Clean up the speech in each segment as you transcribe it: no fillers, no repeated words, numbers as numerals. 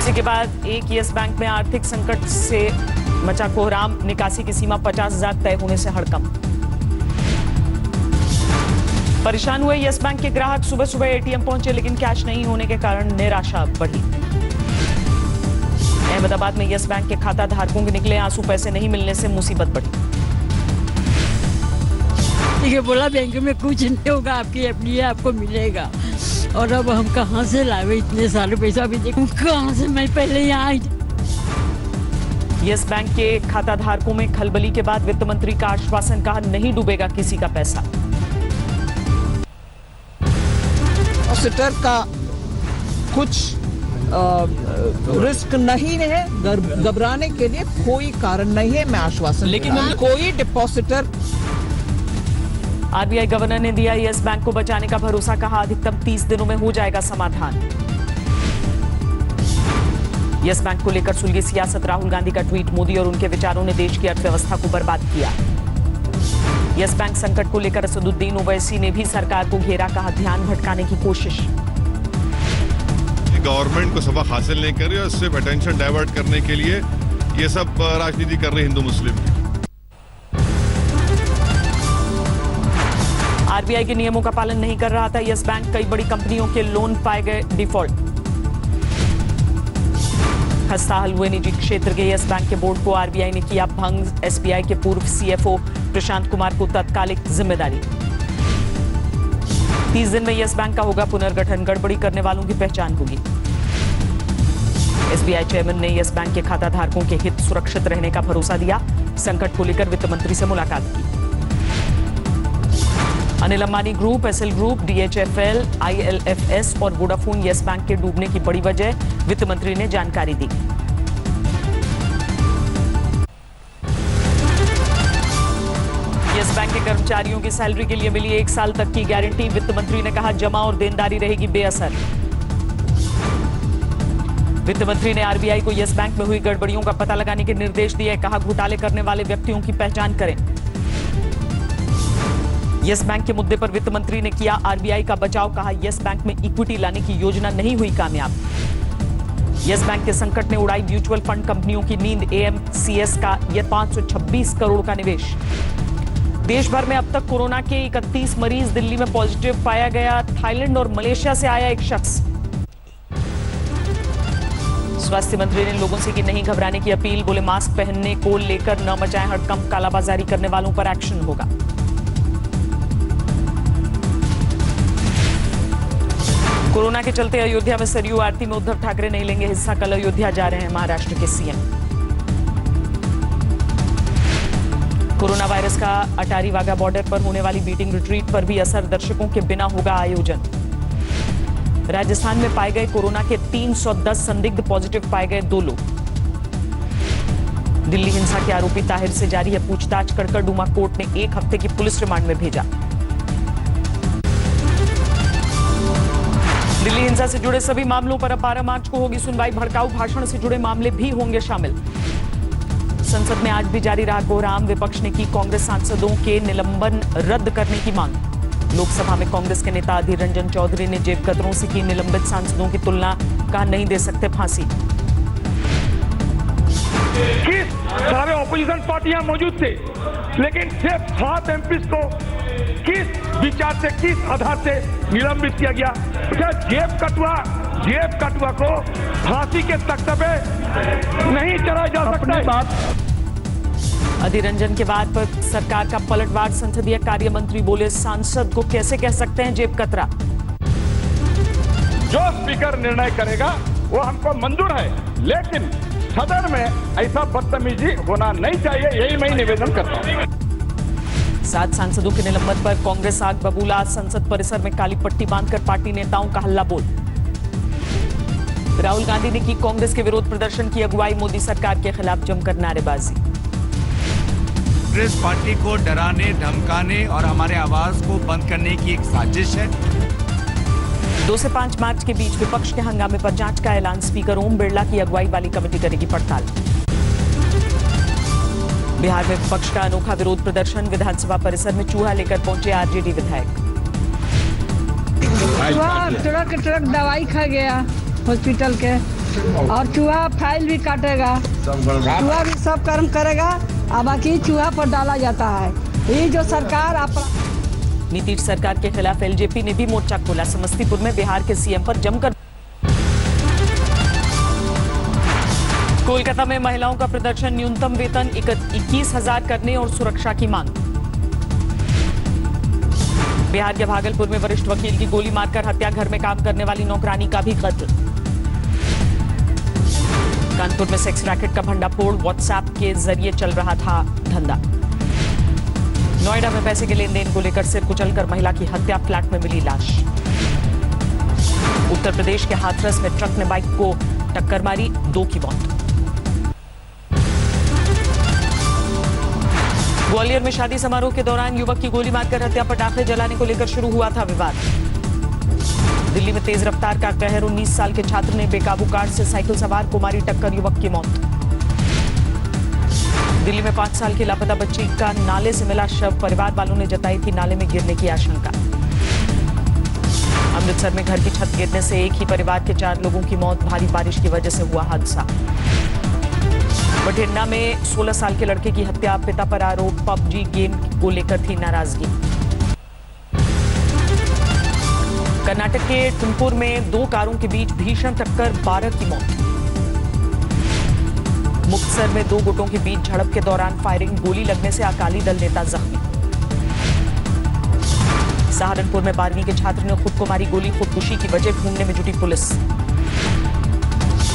इसी के बाद एक यस बैंक में आर्थिक संकट से मचा कोहराम, निकासी की सीमा 50,000 तय होने से हड़कंप। परेशान हुए यस बैंक के ग्राहक, सुबह सुबह एटीएम पहुंचे लेकिन कैश नहीं होने के कारण निराशा बढ़ी। अहमदाबाद में यस बैंक के खाता धारकों के निकले आंसू, पैसे नहीं मिलने से मुसीबत बढ़ी। ये बोला बैंक में कुछ नहीं होगा, आपकी एफडी है, आपको मिलेगा। और अब हम कहाँ से लावे इतने सारे पैसा, भी देखो कहाँ से, मैं पहले यहाँ आई। यस बैंक के खाता धारकों में खलबली के बाद वित्त मंत्री का आश्वासन, कहा नहीं डूबेगा किसी का पैसा। डिपॉजिटर का कुछ रिस्क नहीं है, घबराने के लिए कोई कारण नहीं है, मैं आश्वासन, लेकिन कोई डिपॉजिटर। आरबीआई गवर्नर ने दिया यस बैंक को बचाने का भरोसा, कहा अधिकतम 30 दिनों में हो जाएगा समाधान। यस बैंक को लेकर सुलगी सियासत, राहुल गांधी का ट्वीट, मोदी और उनके विचारों ने देश की अर्थव्यवस्था को बर्बाद किया। यस बैंक संकट को लेकर असदुद्दीन ओवैसी ने भी सरकार को घेरा, कहा ध्यान भटकाने की कोशिश। गवर्नमेंट को सबक हासिल नहीं कर रही और सिर्फ अटेंशन डाइवर्ट करने के लिए ये सब राजनीति कर रहे हिंदू मुस्लिम। आरबीआई के नियमों का पालन नहीं कर रहा था यस बैंक, कई बड़ी कंपनियों के लोन पाए गए डिफॉल्ट। खस्ताहाल हुए निजी क्षेत्र के यस बैंक के बोर्ड को आरबीआई ने किया भंग, एसबीआई के पूर्व सीएफओ प्रशांत कुमार को तत्कालिक जिम्मेदारी। 30 दिन में यस बैंक का होगा पुनर्गठन, गड़बड़ी करने वालों की पहचान होगी। एसबीआई चेयरमैन ने यस बैंक के खाता धारकों के हित सुरक्षित रहने का भरोसा दिया, संकट को लेकर वित्त मंत्री से मुलाकात की। Anil Ambani group, SL group, DHFL, ILFS और वोडाफोन यस बैंक के डूबने की बड़ी वजह, वित्त मंत्री ने जानकारी दी। यस बैंक के कर्मचारियों की सैलरी के लिए मिली 1 साल तक की गारंटी, वित्त मंत्री ने कहा जमा और देनदारी रहेगी बेअसर। वित्त मंत्री ने आरबीआई को यस बैंक में हुई गड़बड़ियों का पता लगाने के निर्देश दिए, कहा घोटाले करने वाले व्यक्तियों की पहचान करें। यस बैंक के मुद्दे पर वित्त मंत्री ने किया आरबीआई का बचाव, कहा यस बैंक में इक्विटी लाने की योजना नहीं हुई कामयाब। यस बैंक के संकट ने उड़ाई म्यूचुअल फंड कंपनियों की नींद, एएमसीएस का यह 526 करोड़ का निवेश। देश भर में अब तक कोरोना के 31 मरीज, दिल्ली में पॉजिटिव पाया गया, थाईलैंड और मलेशिया से आया एक शख्स। स्वास्थ्य मंत्री ने लोगों से की नहीं घबराने की अपील, बोले मास्क पहनने को लेकर न मचाएं हड़कंप, कालाबाजारी करने वालों पर एक्शन होगा। कोरोना के चलते अयोध्या में सरयू आरती में उद्धव ठाकरे नहीं लेंगे हिस्सा, कल अयोध्या जा रहे हैं महाराष्ट्र के सीएम। कोरोना वायरस का अटारी वाघा बॉर्डर पर होने वाली बीटिंग रिट्रीट पर भी असर, दर्शकों के बिना होगा आयोजन। राजस्थान में पाए गए कोरोना के 310 संदिग्ध, पॉजिटिव पाए गए 2 लोग। दिल्ली हिंसा के आरोपी ताहिर से जारी है पूछताछ, कड़कड़डूमा कोर्ट ने 1 हफ्ते की पुलिस रिमांड में भेजा। दिल्ली हिंसा से जुड़े सभी मामलों पर अब 12 मार्च को होगी सुनवाई, भड़काऊ भाषण से जुड़े मामले भी होंगे शामिल। संसद में आज भी जारी रहा कोहराम, विपक्ष ने की कांग्रेस सांसदों के निलंबन रद्द करने की मांग। लोकसभा में कांग्रेस के नेता अधीर रंजन चौधरी ने जेब कतरों से की निलंबित सांसदों की तुलना, कहा नहीं दे सकते फांसी। किस सारे ऑपोजिशन पार्टियां मौजूद थे, लेकिन सिर्फ 7 एमपी को किस विचार से, किस आधार से निलंबित किया गया? क्या जेब कटुआ को फांसी के तख्ते पे नहीं चढ़ाया जा सकता? अधीर रंजन के बाद पर सरकार का पलटवार, संसदीय कार्य मंत्री बोले सांसद को कैसे कह सकते हैं जेब कतरा। जो स्पीकर निर्णय करेगा वो हमको मंजूर है, लेकिन सदन में ऐसा बदतमीजी होना नहीं चाहिए, यही मैं निवेदन करता हूं। 7 सांसदों के निलंबन पर कांग्रेस आग बबूला, संसद परिसर में काली पट्टी बांधकर पार्टी नेताओं का हल्ला बोल। राहुल गांधी ने की कांग्रेस के विरोध प्रदर्शन की अगुवाई, मोदी सरकार के खिलाफ जमकर नारेबाजी। कांग्रेस पार्टी को डराने, धमकाने और हमारे आवाज को बंद करने की एक साजिश है। 2 से 5 मार्च के बीच विपक्ष के हंगामे पर जांच का ऐलान, स्पीकर ओम बिरला की अगुवाई वाली कमेटी करेगी पड़ताल। बिहार में विपक्ष का अनोखा विरोध प्रदर्शन, विधानसभा परिसर में चूहा लेकर पहुंचे आरजेडी विधायक। ट्रक दवाई खा गया हॉस्पिटल के। और चूहा फाइल भी काटेगा, चूहा भी सब कर्म करेगा, अब बाकी चूहा पर डाला जाता है। ये जो सरकार नीतीश सरकार के खिलाफ एलजेपी ने भी मोर्चा खोला। समस्तीपुर में बिहार के सीएम पर जमकर कोलकाता में महिलाओं का प्रदर्शन, न्यूनतम वेतन 21,000 करने और सुरक्षा की मांग। बिहार के भागलपुर में वरिष्ठ वकील की गोली मारकर हत्या, घर में काम करने वाली नौकरानी का भी कत्ल। कानपुर में सेक्स रैकेट का भंडाफोड़, व्हाट्सएप के जरिए चल रहा था धंधा। नोएडा में पैसे के लेन देन को लेकर सिर कुचलकर महिला की हत्या, फ्लैट में मिली लाश। उत्तर प्रदेश के हाथरस में ट्रक ने बाइक को टक्कर मारी, 2 की मौत। ग्वालियर में शादी समारोह के दौरान युवक की गोली मारकर हत्या, पटाखे जलाने को लेकर शुरू हुआ था विवाद। दिल्ली में तेज रफ्तार का कहर, 19 साल के छात्र ने बेकाबू कार से साइकिल सवार को मारी टक्कर, युवक की मौत। दिल्ली में 5 साल की लापता बच्ची का नाले से मिला शव, परिवार वालों ने जताई थी नाले में गिरने की आशंका। अमृतसर में घर की छत गिरने से एक ही परिवार के 4 लोगों की मौत, भारी बारिश की वजह से हुआ हादसा। बठिंडा में 16 साल के लड़के की हत्या, पिता पर आरोप पबजी गेम को लेकर थी नाराजगी। कर्नाटक के तुमकुर में 2 कारों के बीच भीषण टक्कर, 12 की मौत। मुक्तसर में 2 गुटों के बीच झड़प के दौरान फायरिंग, गोली लगने से अकाली दल नेता जख्मी। सहारनपुर में 12वीं के छात्र ने खुद को मारी गोली, खुदकुशी की वजह ढूंढने में जुटी पुलिस।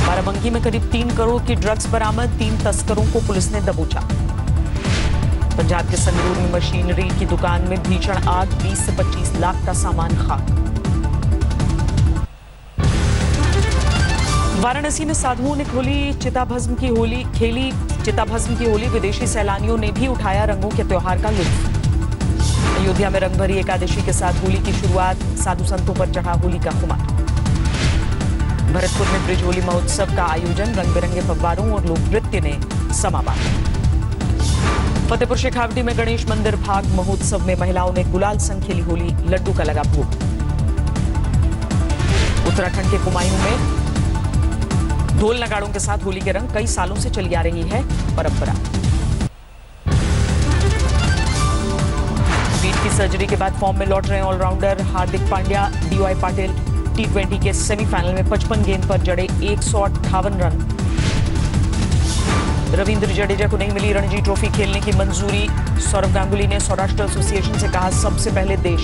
बाराबंकी में करीब 3 करोड़ की ड्रग्स बरामद, 3 तस्करों को पुलिस ने दबोचा। पंजाब के संगरूर में मशीनरी की दुकान में भीषण आग, 20 से 25 लाख का सामान खाक। वाराणसी में साधुओं ने खोली चिताभस्म की होली, खेली चिताभस्म की होली, विदेशी सैलानियों ने भी उठाया रंगों के त्योहार का लुत्फ। अयोध्या में रंगभरी एकादशी के साथ होली की शुरुआत, साधु संतों पर चढ़ा होली का खुमार। भरतपुर में ब्रिज होली महोत्सव का आयोजन, रंग बिरंगे फव्वारों और लोक नृत्य ने समा बांधा। फतेहपुर शेखावटी में गणेश मंदिर भाग महोत्सव में महिलाओं ने गुलाल संग खेली होली, लड्डू का लगा भोग। उत्तराखंड के कुमायूं में ढोल नगाड़ों के साथ होली के रंग, कई सालों से चली आ रही है परंपरा। पीठ की सर्जरी के बाद फॉर्म में लौट रहे allrounder Hardik Pandya, D Y Patil T20 के सेमीफाइनल में 55 गेंद पर जड़े 158 रन। रविंद्र जडेजा को नहीं मिली रणजी ट्रॉफी खेलने की मंजूरी, सौरव गांगुली ने सौराष्ट्र एसोसिएशन से कहा सबसे पहले देश।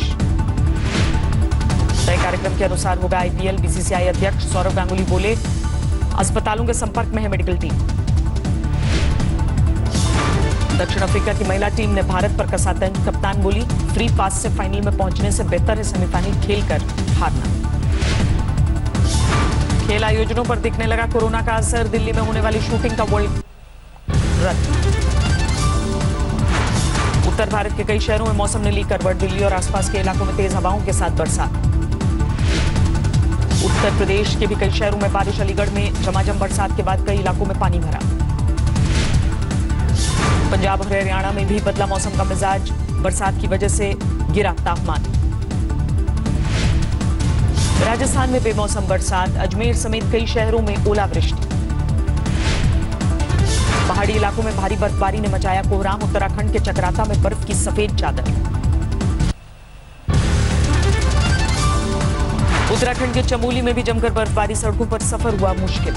तय कार्यक्रम के अनुसार होगा IPL, BCCI अध्यक्ष सौरव गांगुली बोले अस्पतालों के संपर्क में है मेडिकल टीम। दक्षिण अफ्रीका की महिला टीम ने भारत पर कसा तंज, कप्तान बोली फ्री पास से फाइनल में पहुंचने से बेहतर है सेमीफाइनल खेलकर हारना। खेल आयोजनों पर दिखने लगा कोरोना का असर, दिल्ली में होने वाली शूटिंग का वर्ल्ड रद्द। उत्तर भारत के कई शहरों में मौसम ने ली करवट, दिल्ली और आसपास के इलाकों में तेज हवाओं के साथ बरसात। उत्तर प्रदेश के भी कई शहरों में बारिश, अलीगढ़ में झमाझम बरसात के बाद कई इलाकों में पानी भरा। पंजाब और हरियाणा में भी बदला मौसम का मिजाज, बरसात की वजह से गिरा तापमान। राजस्थान में बेमौसम बरसात, अजमेर समेत कई शहरों में ओलावृष्टि। पहाड़ी इलाकों में भारी बर्फबारी ने मचाया कोहराम, उत्तराखंड के चक्राता में बर्फ की सफेद चादर। उत्तराखंड के चमोली में भी जमकर बर्फबारी, सड़कों पर सफर हुआ मुश्किल।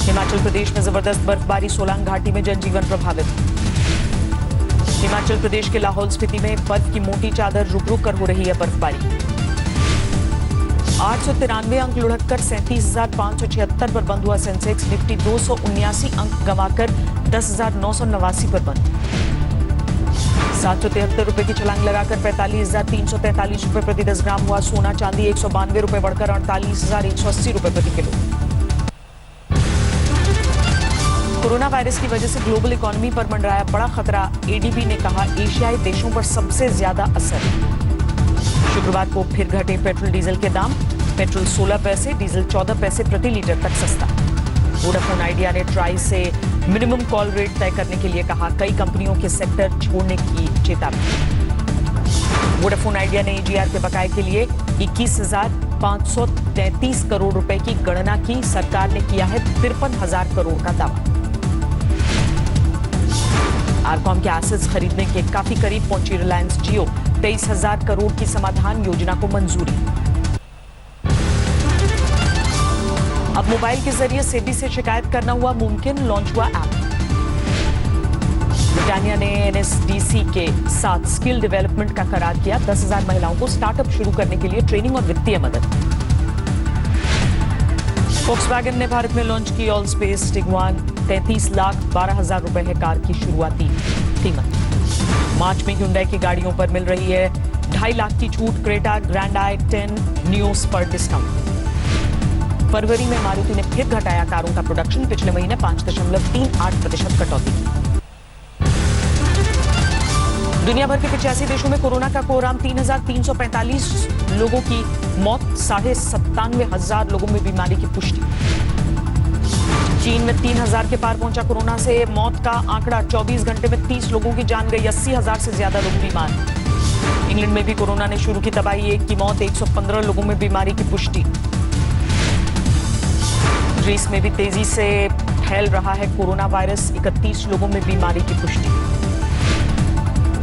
हिमाचल प्रदेश में जबरदस्त बर्फबारी, सोलांग घाटी में जनजीवन प्रभावित। हिमाचल प्रदेश के लाहौल स्पीति में बर्फ की मोटी चादर, रुक रुक कर हो रही है बर्फबारी। 893 अंक लुढ़ककर 37,576 पर बंद हुआ सेंसेक्स, निफ्टी 279 अंक गंवाकर 10,989 पर बंद। 773 रुपए की छलांग लगाकर 45,343 रुपए प्रति 10 ग्राम हुआ सोना। चांदी 192 रुपए बढ़कर 48,180 रुपए प्रति किलो। कोरोना वायरस की वजह से ग्लोबल इकोनॉमी पर मंडराया बड़ा खतरा, एडीबी ने कहा एशियाई देशों पर सबसे ज्यादा असर। शुक्रवार को फिर घटे पेट्रोल डीजल के दाम, पेट्रोल 16 पैसे, डीजल 14 पैसे प्रति लीटर तक सस्ता। वोडाफोन आइडिया ने ट्राई से मिनिमम कॉल रेट तय करने के लिए कहा, कई कंपनियों के सेक्टर छोड़ने की चेतावनी। वोडाफोन आइडिया ने AGR के बकाये के लिए 21,000 533 करोड़ रुपए की गणना की। सरकार ने किया है 53,000 करोड़ का दावा। आरकॉम के एसेट्स खरीदने के काफी करीब पहुंची रिलायंस जियो। 23,000 करोड़ की समाधान योजना को मंजूरी। अब मोबाइल के जरिए सेबी से शिकायत करना हुआ मुमकिन, लॉन्च हुआ ऐप। ब्रिटानिया ने एनएसडीसी के साथ स्किल डेवलपमेंट का करार किया। 10,000 महिलाओं को स्टार्टअप शुरू करने के लिए ट्रेनिंग और वित्तीय मदद। फोक्सवैगन ने भारत में लॉन्च की ऑल स्पेस टिगवान। 33,12,000 रुपए है कार की शुरुआती कीमत। मार्च में hyundai की गाड़ियों पर मिल रही है 2.5 लाख की छूट। क्रेटा, ग्रैंड आई 10 न्यूज पर डिस्काउंट। फरवरी में मारुति ने फिर घटाया कारों का प्रोडक्शन। पिछले महीने 5.38% कटौती की। दुनिया भर के 85 देशों में कोरोना का कोहराम। 3,345 लोगों की मौत। 97,500 लोगों में बीमारी की पुष्टि। चीन में 3,000 के पार पहुंचा कोरोना से मौत का आंकड़ा। 24 घंटे में 30 लोगों की जान गई। 80,000 से ज्यादा लोग बीमार। इंग्लैंड में भी कोरोना ने शुरू की तबाही। 1 की मौत। 115 लोगों में बीमारी की पुष्टि। ग्रीस में भी तेजी से फैल रहा है कोरोना वायरस। 31 लोगों में बीमारी की पुष्टि।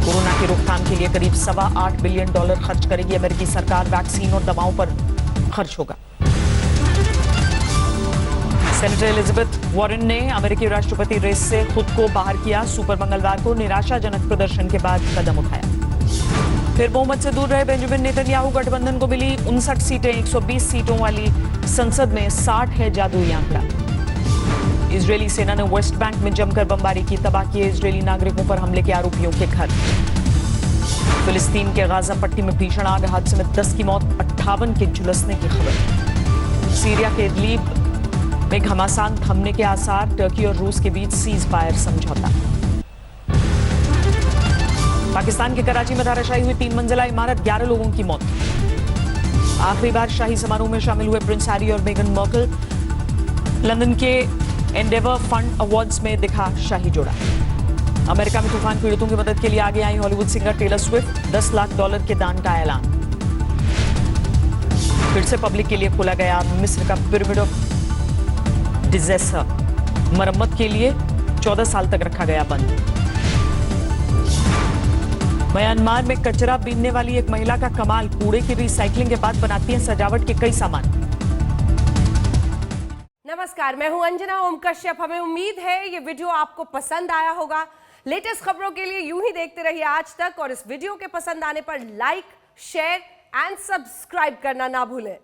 कोरोना की रोकथाम के लिए करीब $8.25 बिलियन खर्च करेगी अमेरिकी सरकार। वैक्सीन और दवाओं पर खर्च होगा। सेनेटर एलिजाबेथ वॉरेन ने अमेरिकी राष्ट्रपति रेस से खुद को बाहर किया। सुपर मंगलवार को निराशाजनक प्रदर्शन के बाद कदम उठाया। फिर बहुमत से दूर रहे बेंजामिन नेतन्याहू। गठबंधन को मिली 59 सीटें। 120 सीटों वाली संसद में 60 है जादुई आंकड़ा। इजरायली सेना ने वेस्ट बैंक में जमकर बमबारी की। तबाह किए इजरायली नागरिकों पर हमले के आरोपियों के घर। फिलिस्तीन के गाजा पट्टी में भीषण आग हादसे में 10 की मौत। 58 के झुलसने की खबर। सीरिया के इदलिब में घमासान थमने के आसार। टर्की और रूस के बीच सीज फायर समझौता। पाकिस्तान के कराची में धराशायी हुई 3 मंजिला इमारत। 11 लोगों की मौत। आखिरी बार शाही समारोह में शामिल हुए प्रिंस हैरी और मेगन मार्कल। लंदन के एंडेवर फंड अवार्ड्स में दिखा शाही जोड़ा। अमेरिका में तूफान पीड़ितों की मदद के लिए आगे आई Hollywood singer Taylor Swift. $10 lakh के दान का ऐलान। फिर से पब्लिक के लिए खोला गया मिस्र का पिरामिड ऑफ डिजास्टर। मरम्मत के लिए 14 साल तक रखा गया बंद। म्यांमार में कचरा बीनने वाली एक महिला का कमाल। कूड़े की रिसाइकलिंग के बाद बनाती है सजावट के कई सामान। नमस्कार, मैं हूं अंजना ओम कश्यप। हमें उम्मीद है ये वीडियो आपको पसंद आया होगा। लेटेस्ट खबरों के लिए यूं ही देखते रहिए आज तक और इस वीडियो के पसंद आने पर लाइक, शेयर एंड सब्सक्राइब करना ना भूलें।